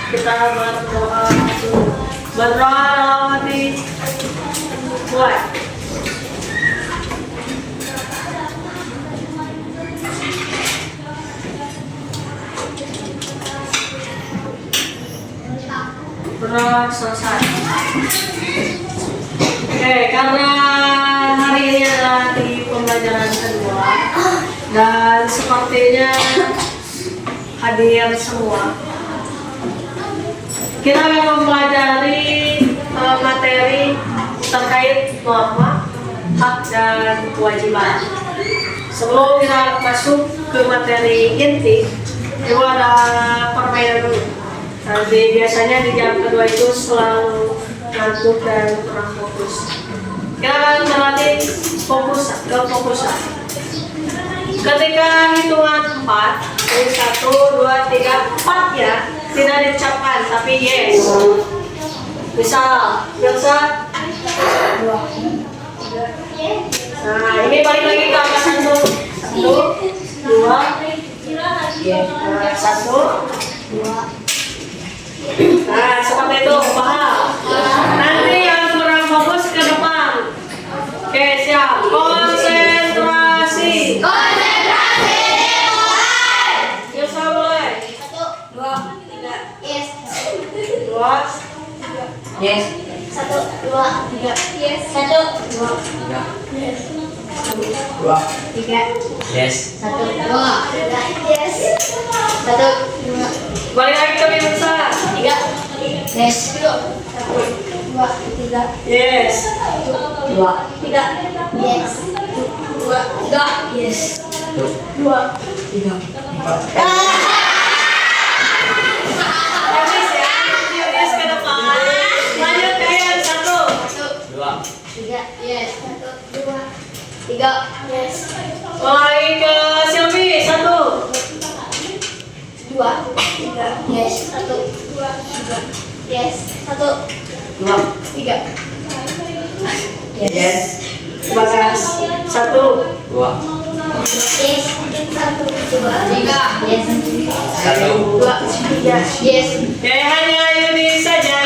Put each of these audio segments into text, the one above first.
kita berdoa dulu. Berdoa di mulai. Berdoa selesai. Oke, karena hari ini adalah di pembelajaran kedua dan sepertinya hadir semua, kita akan mempelajari materi terkait norma, hak dan kewajiban. Sebelum kita masuk ke materi inti, itu ada permainan dulu. Jadi biasanya di jam kedua itu selalu ngantuk dan kurang fokus. Kita akan berlatih kefokusan. Ketika hitungan 4, jadi 1, 2, 3, 4 ya, tidak diucapkan, tapi yes. Misal, Bilsa 2, 3. Nah, ini balik lagi ke angka 1. 1, 2, 1, 2. Nah, seperti itu, paham? Nanti yang kurang fokus ke depan. Oke, siap. Konsentrasi. Konsentrasi mulai. Bisa mulai. 1, 2, 3. Yes. 2. Yes. 1, 2, 3. Yes. 1, 2, 3. yes. 2. 3. Yes. 1, 2, 3. Yes. 1, 2. Balik lagi ke Bilsa. 3. Yes. 1, 2, 3. Yes. 2, 3. Yes. 2, 3. Yes. 2, 3. Habis ya. Yes ke depan. Lanjut ke yang 1. 2. 3. Yes. 1, 2, 3. Yes. Lagi ke Silvi. 1. 2, 3. Yes. 1, 2, 3. Yes. 1, 2. 3. Yes. Bagas. 1. 2. Yes. 1, 2, 3. Yes. 1. 2, 3. Yes. Oke, hanya Yudi saja.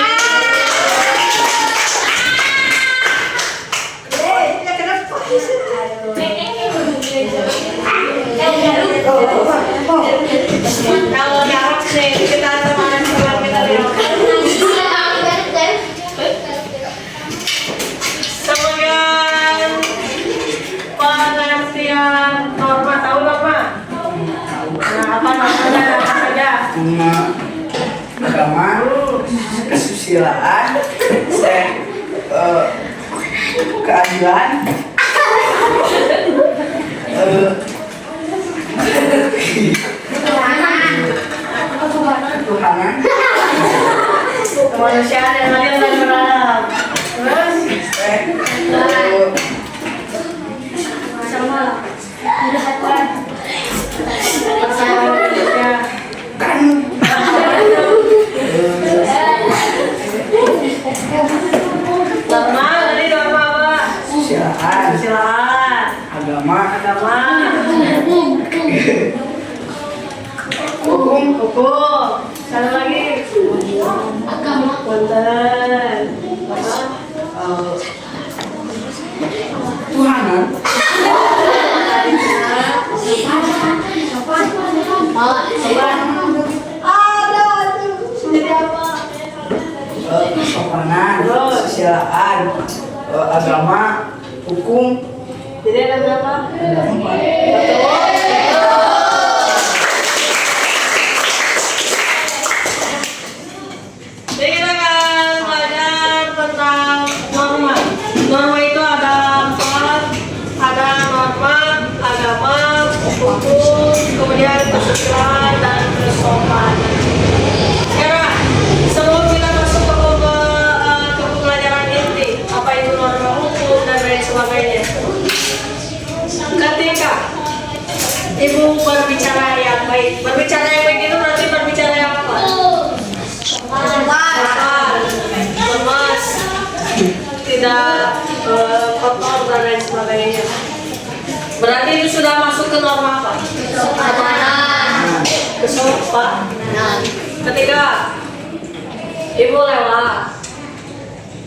Kalau darah sih kita teman kita lihat. Semoga pengertian norma tahu norma. Nah, apa normanya? Apa saja? Agama, kesusilaan, keadilan, Tuhanan, Kemanusiaan yang adil dan beradab. Terus sama norma tadi norma apa? kesusilaan, Silakan. agama, hukum. Sekali lagi. Agama. Punten. Tuhanan, kesopanan, kesusilaan, agama, hukum, Jadi ada berapa? ada 4. Jadi kita akan belajar tentang norma. Norma itu ada 4, ada norma, agama, hukum, kemudian kesusilaan dan kesopanan. Sekarang, sebelum kita masuk ke pembelajaran inti, apa itu norma hukum dan lain sebagainya. Ketika ibu berbicara yang baik, berbicara yang baik itu berarti berbicara yang apa? Lemas, tidak kotor dan lain sebagainya. Berarti itu sudah masuk ke norma apa? Kesopanan. Kesopanan. Ketiga, Ibu lewat.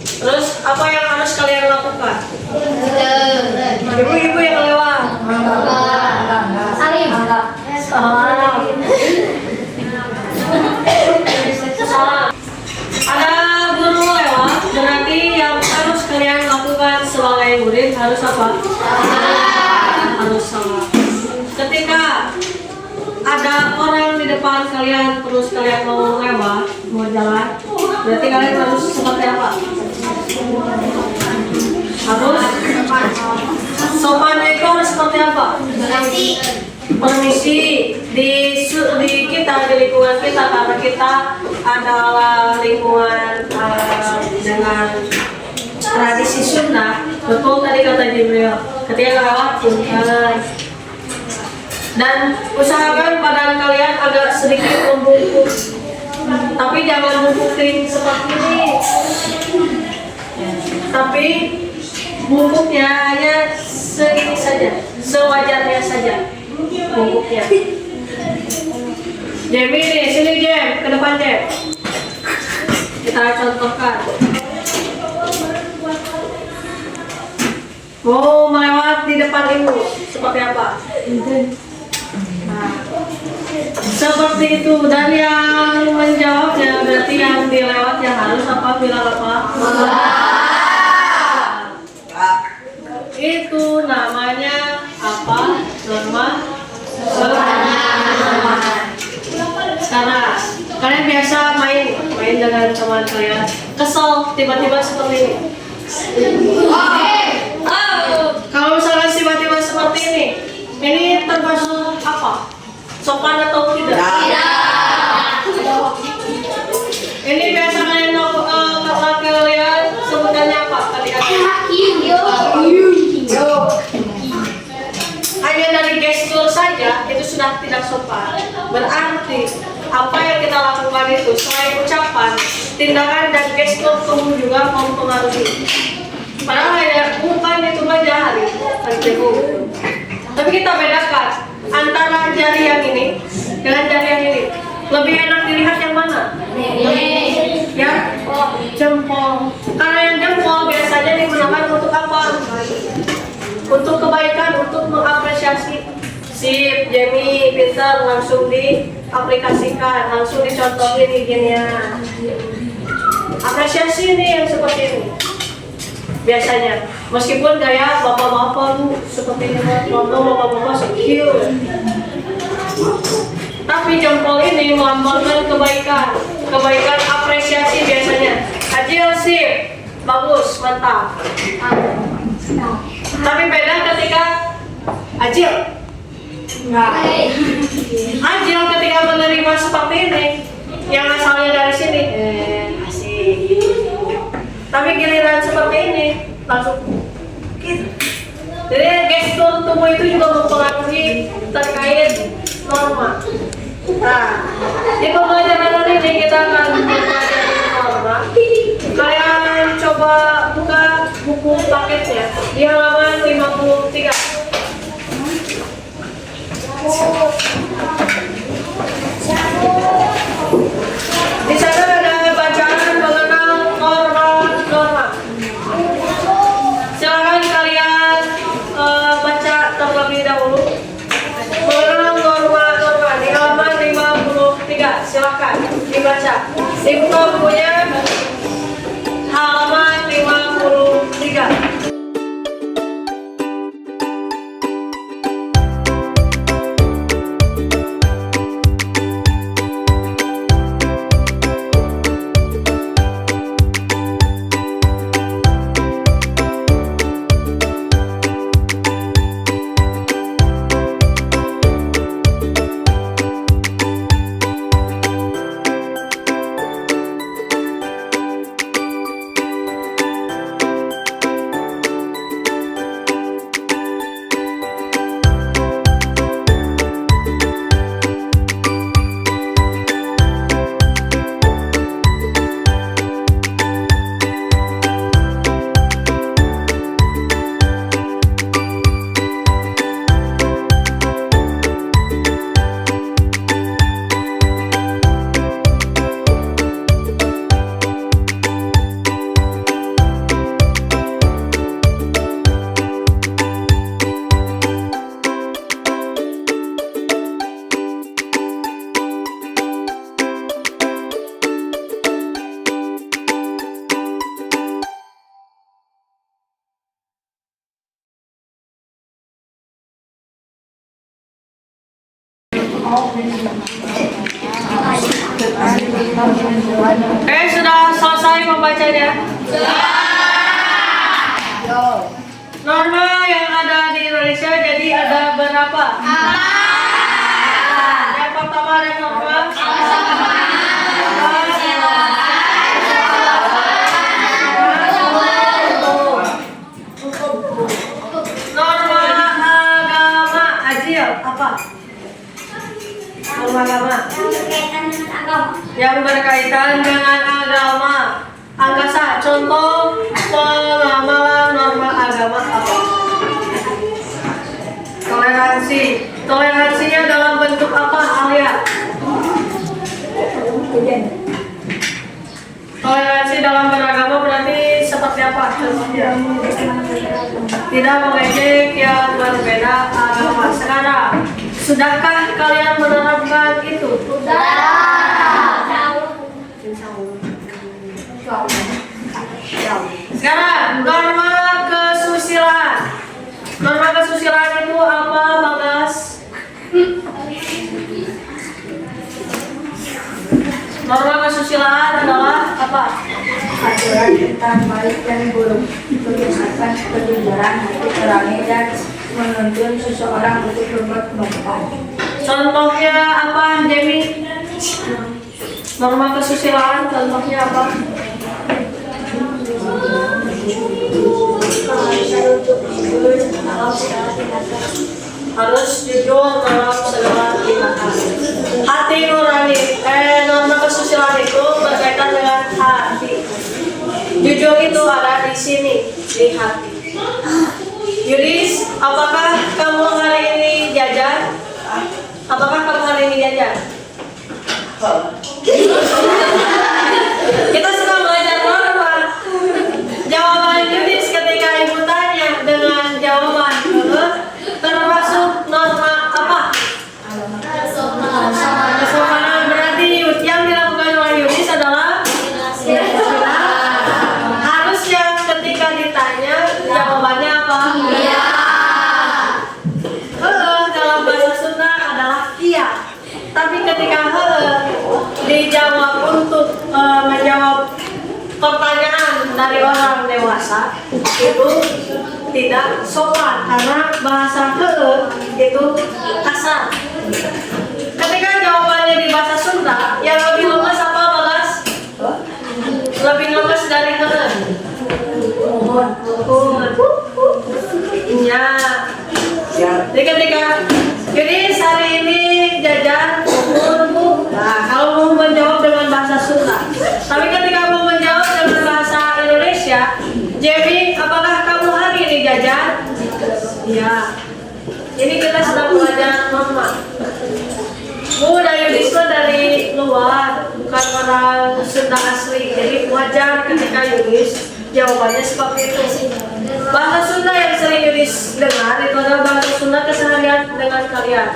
Terus apa yang harus kalian lakukan? Ibu-ibu yang lewat. Salim. Salam. Salam. Ada guru lewat, berarti yang harus kalian lakukan sebagai murid harus apa? Harus salam. Ketika ada orang di depan kalian terus kalian mau lewat, mau jalan, berarti kalian harus seperti apa? Harus sopan itu harus seperti apa? Permisi di kita, di lingkungan kita, karena kita adalah lingkungan dengan tradisi Sunda. Betul tadi kata Jibril, ketika lewat punten. Dan usahakan badan kalian agak sedikit membungkuk, tapi jangan bungkuk seperti ini. Tapi bungkuknya hanya segini saja, sewajarnya saja bungkuknya. Jamie nih, sini Jam, ke depan Jam. Kita contohkan. Mau melewat di depan ibu, seperti apa? Nah, seperti itu. Dan yang menjawabnya berarti yang dilewat yang harus apa? Bilang apa? Itu namanya apa? Norma. Sekarang kalian biasa main dengan teman kalian, kesel tiba-tiba seperti ini. Kalau misalnya tiba-tiba seperti ini termasuk apa? Sopan atau tidak? Ini biasa kalian kalian sebutannya apa? Hanya dari gestur saja itu sudah tidak sopan. Berarti apa yang kita lakukan itu selain ucapan, tindakan dan gestur tubuh juga mempengaruhi. Padahal ya bukan itu aja hari tubuh. Tapi kita bedakan antara jari yang ini dengan jari yang ini. Lebih enak dilihat yang mana? Ya, jempol. Karena yang jempol biasanya digunakan untuk apa? Untuk kebaikan, untuk mengapresiasi. Sip, Jamie, pintar, langsung diaplikasikan, langsung dicontohin izinnya. Apresiasi nih yang seperti ini. Biasanya, meskipun gaya bapak-bapak tuh seperti ini, bapak-bapak so cute. Tapi jempol ini melambangkan kebaikan, apresiasi biasanya. Ajil, sip, bagus, mantap. Tapi beda ketika Ajil. Ajil ketika menerima seperti ini, yang asalnya dari sini, asik. Tapi giliran seperti ini langsung gitu. Jadi gestur tubuh itu juga mempengaruhi terkait norma. Nah, di pembelajaran ini kita akan mempelajari norma. Kalian coba buka buku paketnya di halaman 53. Di sana ada bacaan mengenal norma. Silakan kalian baca terlebih dahulu mengenal norma di halaman 53. Silakan dibaca. Dibuka bukunya halaman 53. Sudah selesai membacanya? Norma yang ada di Indonesia jadi ada berapa? Yang pertama ada norma norma agama Ajil apa? Norma agama yang berkaitan dengan agama. Angkasa, contoh pengamalan norma agama apa? Toleransi. Toleransinya dalam bentuk apa, Alia? Toleransi dalam beragama berarti seperti apa contohnya? Tidak mengejek yang berbeda agama. Sekarang, sudahkah kalian menerapkan itu? Sekarang, norma kesusilaan. Norma kesusilaan itu apa, Bagas? Norma kesusilaan adalah apa? Aturan tentang baik dan buruk, kebiasaan, kejujuran, hati nurani, dan menuntun seseorang untuk berbuat baik. Contohnya apa, Jamie? Norma kesusilaan contohnya apa? Harus jujur dalam segala tindakan. Hati nurani. Norma kesusilaan itu berkaitan dengan hati. Jujur itu ada di sini, di hati. Yulis, apakah kamu hari ini jajan? Apakah kamu hari ini jajan? Kita sudah belajar norma. Jawaban Yulis ketika ibu tanya dengan jawaban termasuk norma apa? Kesopanan. Berarti yang dilakukan oleh Yulis adalah harusnya ketika ditanya jawabannya apa? Iya. Dalam bahasa Sunda adalah iya. Tapi ketika dijawab untuk menjawab pertanyaan dari orang dewasa itu tidak sopan karena bahasa itu kasar. Ketika jawabannya di bahasa Sunda yang lebih lemes apa, Bagas? Lebih lemes dari ya. Jadi ketika hari ini jajan nah kalau mau menjawab dengan bahasa Sunda, tapi ketika mau menjawab dengan bahasa Indonesia, Jamie, apakah kamu hari ini jajan? Ya. Ini kita sedang belajar norma. Bu dan Yudis dari luar, bukan orang Sunda asli. Jadi wajar ketika Yudis jawabannya seperti itu. Bahasa Sunda yang sering Yudis dengar itu adalah bahasa Sunda keseharian dengan kalian.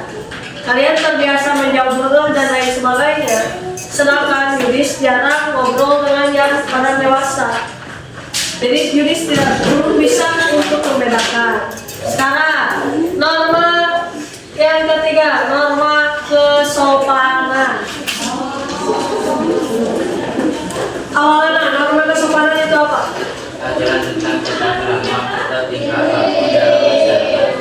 Kalian terbiasa menjawab dan lain sebagainya. Sedangkan Yudis jarang ngobrol dengan yang orang dewasa. Jadi Yudis tidak bisa untuk membedakan. Sekarang norma yang ketiga, norma kesopanan. Awalnya norma kesopanan itu apa? Ajaran tentang tata krama atau tingkah laku dalam masyarakat.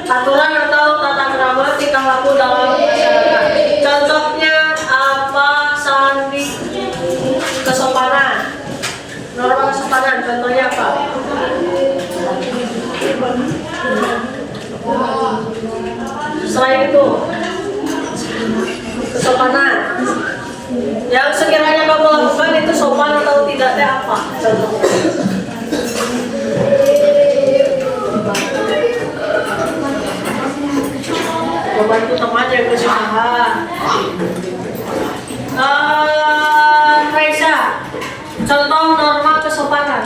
Aturan atau tata krama tingkah laku dalam masyarakat. Contohnya apa, Sandi? Kesopanan. Norma kesopanan contohnya apa? Selain itu, kesopanan yang sekiranya kamu lakukan itu sopan atau tidak, apa? Contohnya. Membantu teman yang berusaha. Raisa, contoh norma kesopanan.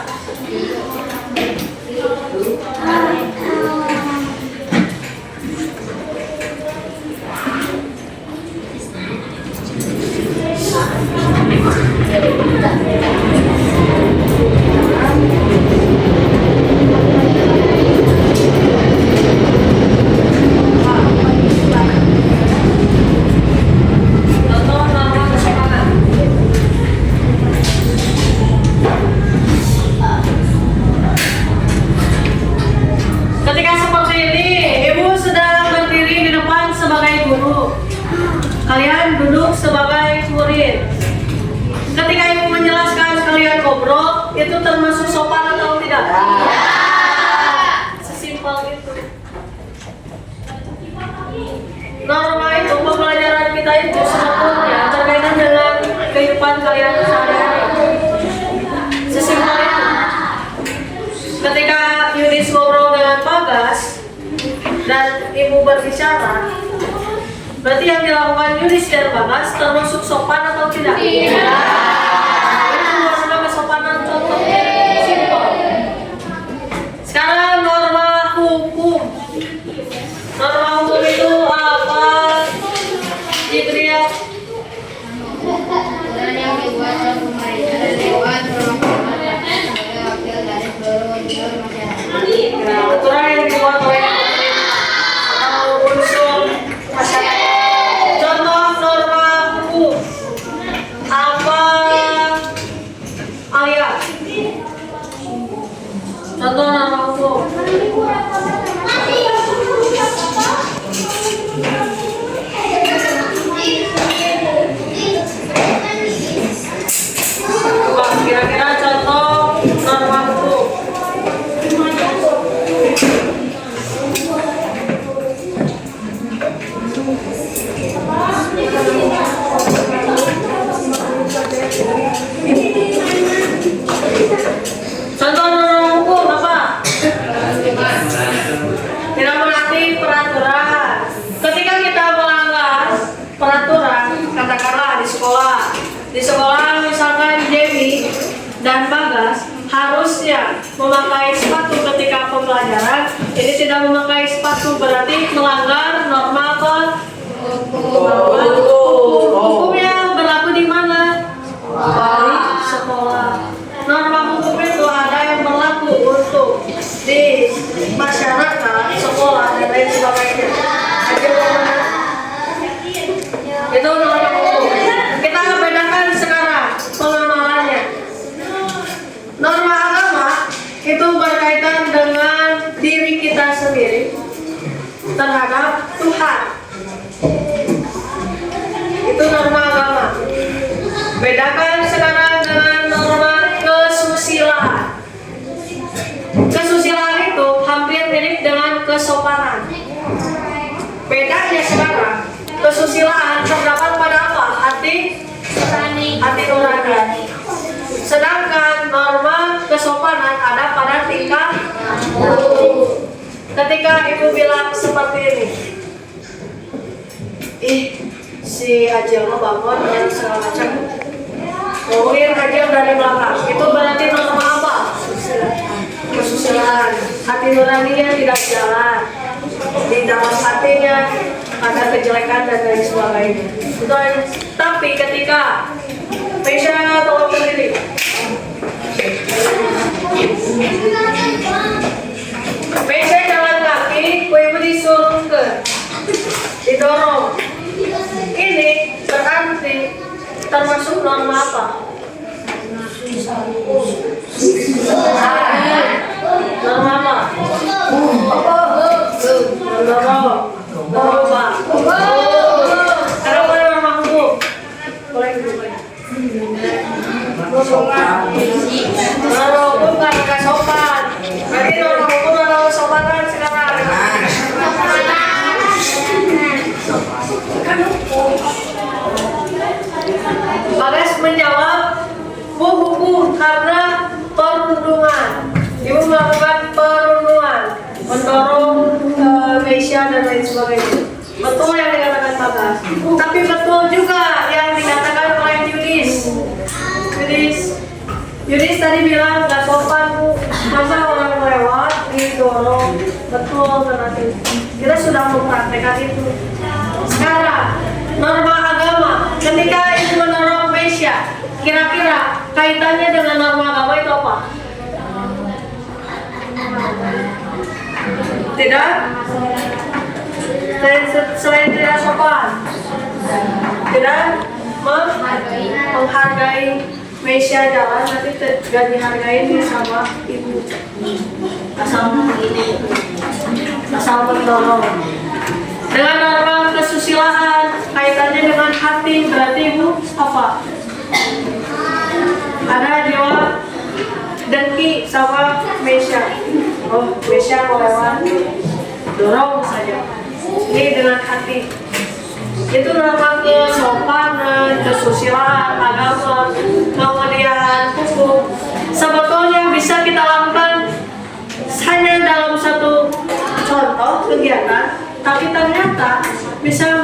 itu termasuk sopan atau tidak? Sesimpel itu. Norma itu pembelajaran kita itu sebetulnya terkaitan dengan kehidupan kalian sehari-hari. Sesimpel itu. Ketika Yudis ngobrol dengan Bagas dan ibu berbicara, berarti yang dilakukan Yudis dan Bagas termasuk sopan atau tidak? Iya. Itu norma kesopanan contohnya simpel. Sekarang norma hukum. Norma hukum itu apa? Jibril. Aturan yang dibuat oleh pemerintah dan dewan perwakilan sebagai wakil dari seluruh unsur masyarakat. Nah, aturan yang dibuat oleh pemerintah atau unsur masyarakat. Contoh norma hukum apa? Alia. Contoh norma hukum. Coba kira-kira contoh norma hukum. Contoh norma hukum apa? Tidak menaati peraturan. Ketika kita melanggar peraturan, katakanlah di sekolah misalkan Dewi dan Bagas harusnya memakai sepatu ketika pembelajaran. Ini tidak memakai sepatu berarti melanggar norma apa? Norma hukum. Hukum yang berlaku di mana? Di sekolah. Norma hukum itu ada yang berlaku untuk di masyarakat, sekolah dan lain sebagainya. Itu norma hukum. Kita bedakan sekarang pengamalannya. Norma agama itu berkaitan dengan diri kita sendiri terhadap Tuhan. Itu norma agama. Bedakan sekarang dengan norma kesusilaan. Kesusilaan itu hampir mirip dengan kesopanan. Bedanya sekarang, kesusilaan terdapat pada apa? Hati nurani. Sedangkan norma kesopanan ada pada tingkah laku. Ketika ibu bilang seperti ini, si Ajil mah bangun dan segala macam, ngomongin Ajil dari belakang, itu berarti norma apa? Kesusilaan. Hati nuraninya tidak jalan, di dalam hatinya ada kejelekan dan lain sebagainya. Itu aja. Tapi ketika Mesya tolong berdiri. Mesya jalan kaki, ibu disuruh didorong. Ini berarti termasuk norma apa? Norma apa? Norma. Kenapa norma hukum? Boleh dulu. Norma hukum kan sopan. Berarti norma hukum adalah sopanan sekarang. Bagas menjawab, Bu hukum karena perundungan. Ibu melakukan perundungan, mendorong Mesya dan lain sebagainya. Betul yang dikatakan Bagas. Tapi betul juga yang dikatakan oleh Yudis tadi bilang gak sopan Bu. Masa orang lewat didorong. Betul berarti. Kita sudah mempraktekkan itu. Sekarang norma agama. Ketika ibu mendorong Mesya, kira-kira kaitannya dengan norma agama itu apa? Tidak? Selain tidak sopan, tidak menghargai Mesya jalan, nanti gak dihargai sama ibu. Asal mendorong. Dengan norma kesusilaan, kaitannya dengan hati, berarti ibu apa? Ada jiwa Dengki sama Mesya. Oh, Mesya mau lewat, dorong saja. Ini dengan hati. Itu nama kesopanan, kesusilaan, agama, kemudian hukum. Sebetulnya bisa kita lakukan hanya dalam satu contoh kegiatan, tapi ternyata bisa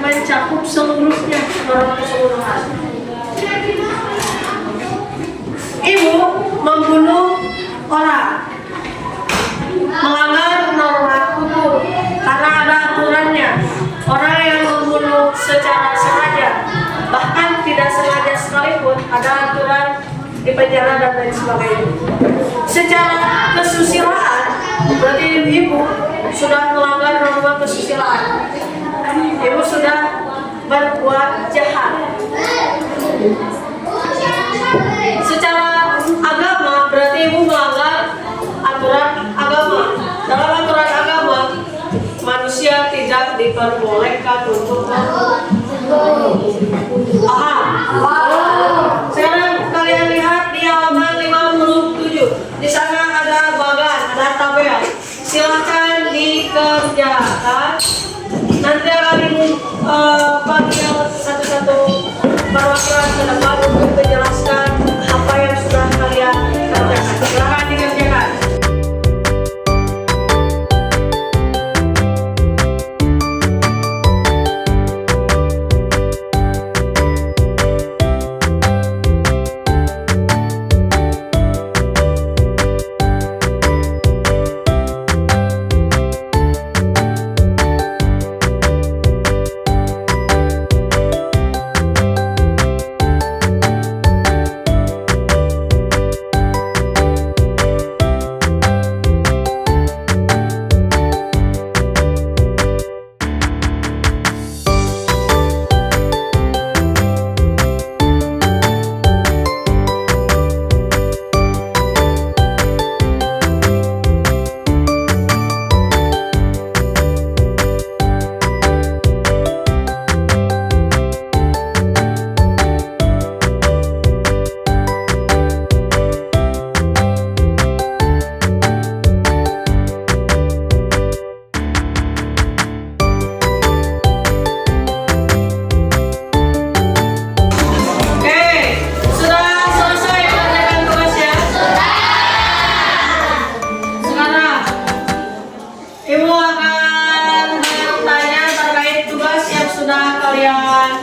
mencakup seluruhnya, orang keseluruhan. Ibu membunuh orang, melanggar norma hukum karena ada aturannya. Orang yang membunuh secara sengaja, bahkan tidak sengaja sekalipun, ada aturan di penjara dan lain sebagainya. Secara kesusilaan, berarti ibu sudah melanggar norma kesusilaan. Ibu sudah berbuat jahat. Secara agama, berarti ibu melanggar aturan agama. Dalam aturan agama, manusia tidak diperbolehkan untuk Sekarang kalian lihat di halaman 57. Di sana ada bagan, ada tabel. Silakan dikerjakan. Nanti akan panggil satu-satu perwakilan ke depan untuk menjelaskan apa yang sudah kalian kerjakan. Silakan dikerjakan.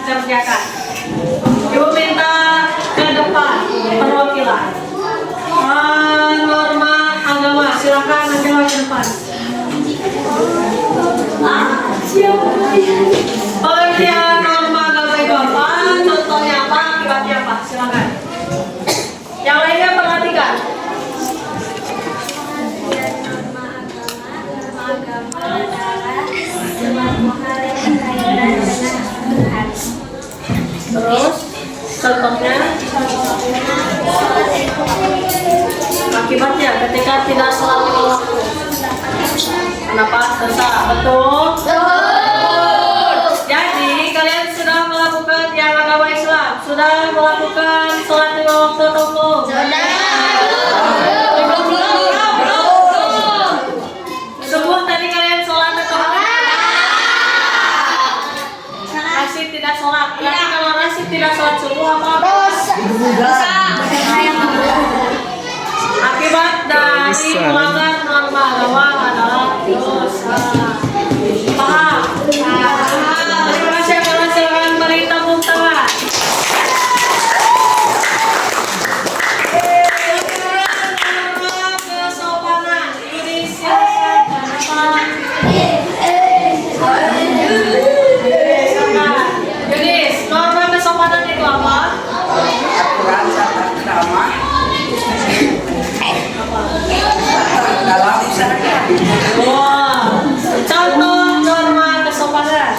Kerjakan. Ibu minta ke depan perwakilan. Norma agama, silakan nanti ke depan. Pengertian norma agama itu apa? Contohnya apa? Akibatnya apa? Silakan. Yang lainnya perhatikan. Norma agama semua hal yang berkaitan dengan Tuhan. Terus contohnya akibatnya ketika tidak sholat lima waktu. Kenapa? Terserah. Betul? Jadi kalian sudah melakukan yang agama Islam, sudah melakukan sholat lima waktu atau belum? Sebut tadi kalian sholat atau belum? Masih tidak sholat. Berarti kalau Rasid tidak sholat subuh apa? Akibat dari melanggar norma agama adalah dosa. Paham? Terima kasih. Kalau silakan beri tepuk tangan. Kesopanan Indonesia. Yunis, norma kesopanan itu apa? Aturan tata krama dalam usaha. Wah, contoh norma kesopanan.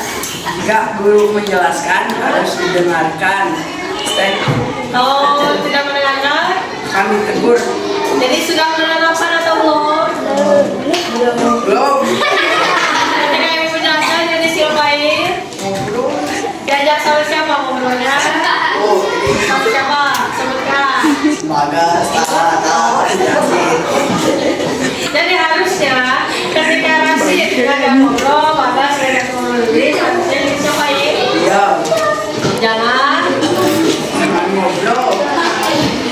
Jika guru menjelaskan harus didengarkan. Kalau tidak mendengarkan, Kami tegur. jadi sudah menerapkan atau belum? Belum. Ketika ibu menjelaskan, jadi silapain. Belum. Diajak sama siapa ngobrolnya? Oh, Sama siapa? Sebutkan. Bagas, Tata, Jadi harusnya ketika Rasid ngajak ngobrol, Bagas ngajak ngobrol ini harusnya dicobain. Iya. Jangan Jangan ngobrol.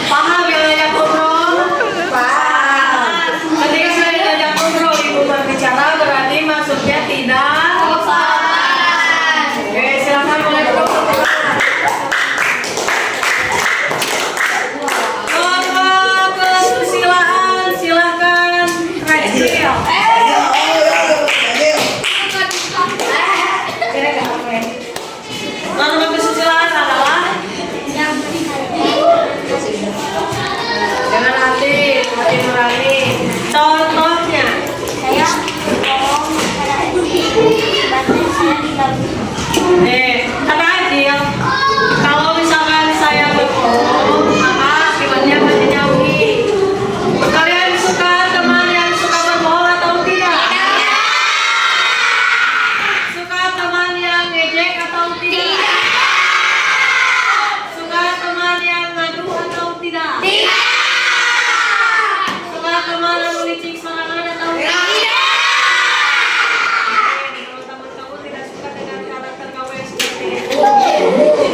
paham yang ngajak ngobrol. Paham. Ketika saya ngajak ngobrol, ibu berbicara berarti maksudnya tidak. Oke, silakan mulai berbicara. Kesusilaan, silakan. Rachel. Norma kesusilaan adalah dengan hati nurani. Contohnya, kata Adil, kalau misalkan saya berbohong, maka akibatnya akan dijauhi. Kalian suka teman yang suka berbohong atau tidak? Suka teman yang ngejek atau tidak? Suka teman yang ngadu atau tidak? Suka teman yang melicik serangan atau tidak? Kalau teman kamu tidak suka dengan karakter kamu yang seperti itu,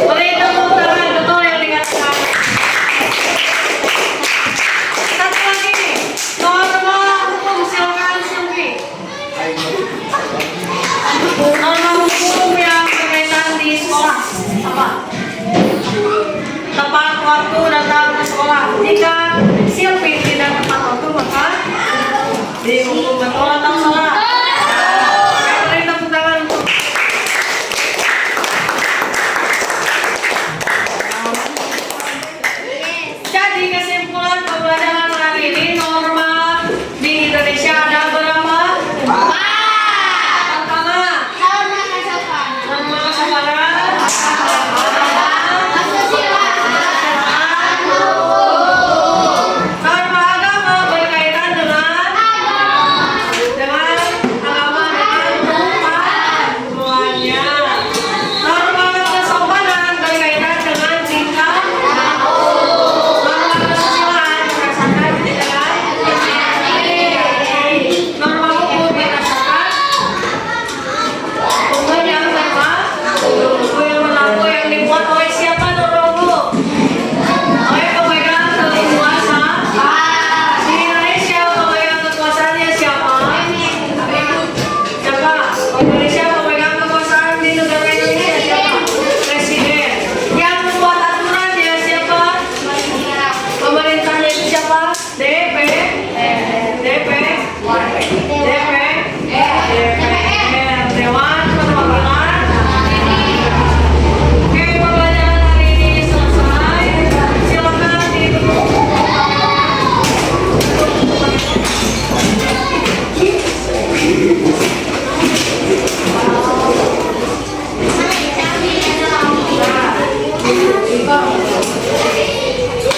beri tepuk tangan betul yang dikatakan. Satu lagi, norma hukum silakan Silvi. Norma hukum yang berkaitan di sekolah apa? Tepat waktu datang ke sekolah. Jika Silvi tidak tepat waktu maka dihukum betul atau salah. Beri tepuk tangan untuk jadi kesimpulan pembelajaran hari ini, norma di Indonesia ada berapa? Pertama, norma kesopanan. Norma agama berkaitan dengan agama dengan semuanya. Norma kesopanan berkaitan dengan tingkah laku. Norma kesusilaan berdasarkan tindakan. Norma hukum berdasarkan hukum yang berlaku yang dibuat oleh siapa norma hukum? Oleh pemegang kekuasaan. Di Indonesia pemegang kekuasaannya siapa? Siapa? Indonesia pemegang kekuasaan di negara Indonesia siapa? Presiden. Yang membuat aturannya siapa? Pemerintahnya itu siapa? Dewan Perwakilan. Oke, pembelajaran hari ini selesai. Silakan ditutup.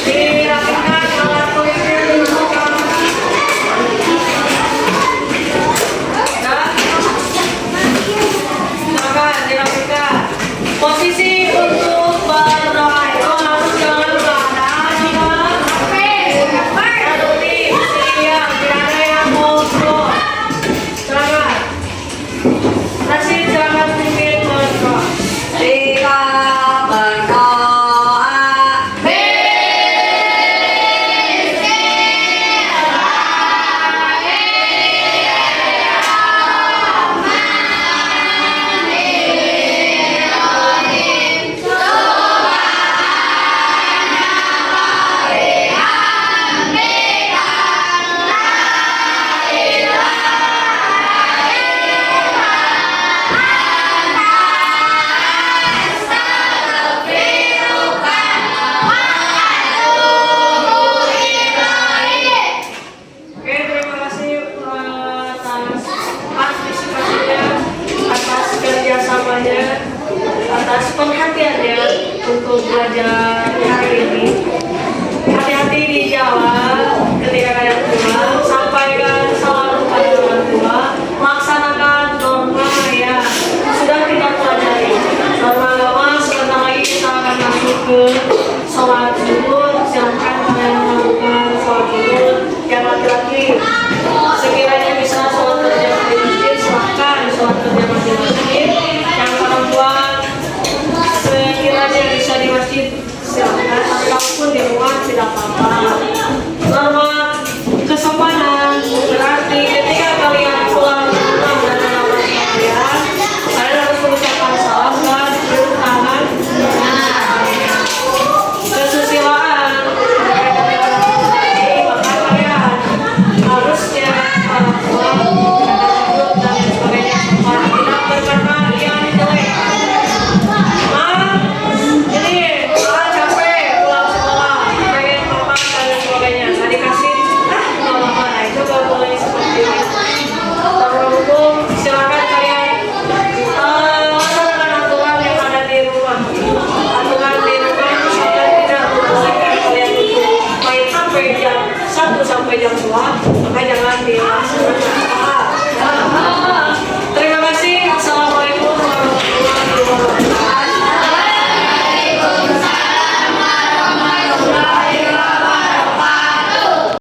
Dirapikan alat tulisnya dulu. Silakan dirapikan. Posisi untuk berdoa itu harus jangan berada di produktif, siap, tidak ada yang ngobrol. Silakan. Rasid silakan pimpin berdoa. Jika berdoa, Oke, terima kasih atas partisipasinya, atas kerjasamanya, atas perhatiannya untuk belajar hari ini. Hati-hati di jalan ketika kalian pulang, sampaikan salam pada orang tua, laksanakan norma yang sudah kita pelajari. Norma agama sebentar lagi kita akan masuk ke sholat zuhur. Silahkan kalian melakukan sholat zuhur. masjid. Sekiranya bisa sholat berjamaah di masjid, silahkan sholat berjamaah di masjid. Yang orang tua sekiranya bisa di masjid, silahkan. Tapi kalaupun di rumah tidak apa-apa. Norma kesopanan berarti ketika kalian pulang ke rumah dan melamar kalian, kalian harus mengucapkan salam dan bertepuk tangan. Kesusilaan maka kalian harusnya orang tua dan sebagainya tidak berkata yang jelek. Jadi malah capek pulang sekolah pengen makan dan sebagainya, nggak dikasih nggak apa-apa. Nah itu kalau mulai seperti ini terhukum, silakan kalian ada dengan aturan yang ada di rumah. Aturan di rumah misalkan tidak membolehkan kalian untuk main sampai jam 1 sampai jam 2.